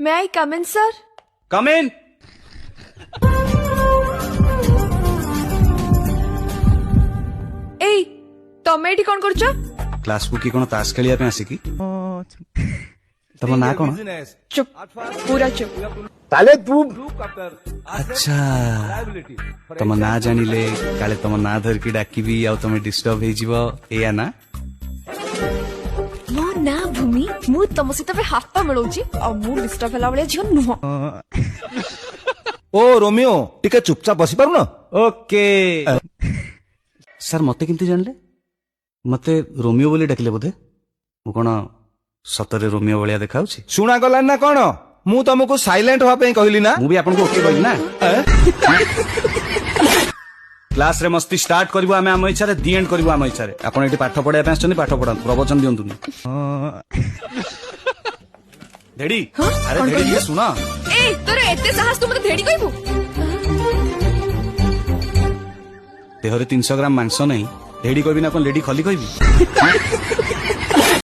May I come in, sir? Come in. Hey, ତମେ ଏଠି କଣ କରୁଛ? କ୍ଲାସ୍ କୁ କି କଣ ତାସ୍ ଖେଳିବା ପାଇଁ ଆସିକି? ତମ ନାଁ କଣ? ଚୁପ୍, ପୁରା ଚୁପ୍। ତାହେଲେ ତୁ ଆଚ୍ଛା, ତମ ନାଁ ଜାଣିଲେ କାଳେ ତମ ନାଁ ଧରିକି ଡାକିବି ଆଉ ତମେ ଡିଷ୍ଟର୍ବ ହେଇଯିବ, ଏଇଆ ନା? ମୋ ନାଁ ଭୂମି, ମୁଁ ତମ ସହିତ ଏବେ ହାତ ମିଳଉଛି ଆଉ ମୁଁ ଡିଷ୍ଟର୍ବ ହେଲା ଭଳିଆ ଝିଅ ନୁହଁ। ଓ ରୋମିଓ ଟିକେ ଚୁପଚାପ ବସି ପାରୁନ? ଓକେ ସାର୍, ମତେ କେମିତି ଜାଣିଲେ? ମତେ ରୋମିଓ ବୋଲି ଡାକିଲେ ବୋଧେ? ମୁଁ କଣ ସତରେ ରୋମିଓ ଭଳିଆ ଦେଖାଉଛି? ଶୁଣାଗଲାନି ନା କଣ? ମୁଁ ତମକୁ ସାଇଲେଣ୍ଟ ହବା ପାଇଁ କହିଲି ନା? ମୁଁ ବି ଆପଣଙ୍କୁ ଓକେ କହିଲି ନା? କ୍ଲାସ ରେ ମସ୍ତି ଷ୍ଟାର୍ଟ କରିବୁ ଆମେ ଆମ ଇଚ୍ଛାରେ, ଦି ଏଣ୍ଡ କରିବୁ ଆମ ଇଚ୍ଛାରେ। ଆପଣ ଏଠି ପାଠ ପଢିବା ପାଇଁ ଆସିଛନ୍ତି, ପାଠ ପଢାନ୍ତୁ, ପ୍ରବଚନ ଦିଅନ୍ତୁନି। ଧେଡି, ଆରେ ଧେଡି ଟିକେ ଶୁଣ। ଏ ତୋର ଏତେ ସାହସ, ତୁ ମତେ ଧେଡି କହିବୁ? ଦେହରେ 300 ଗ୍ରାମ ମାଂସ ନାହିଁ, ଧେଡି କହିବି ନା କଣ ଲେଡି ଖଲି କହିବି?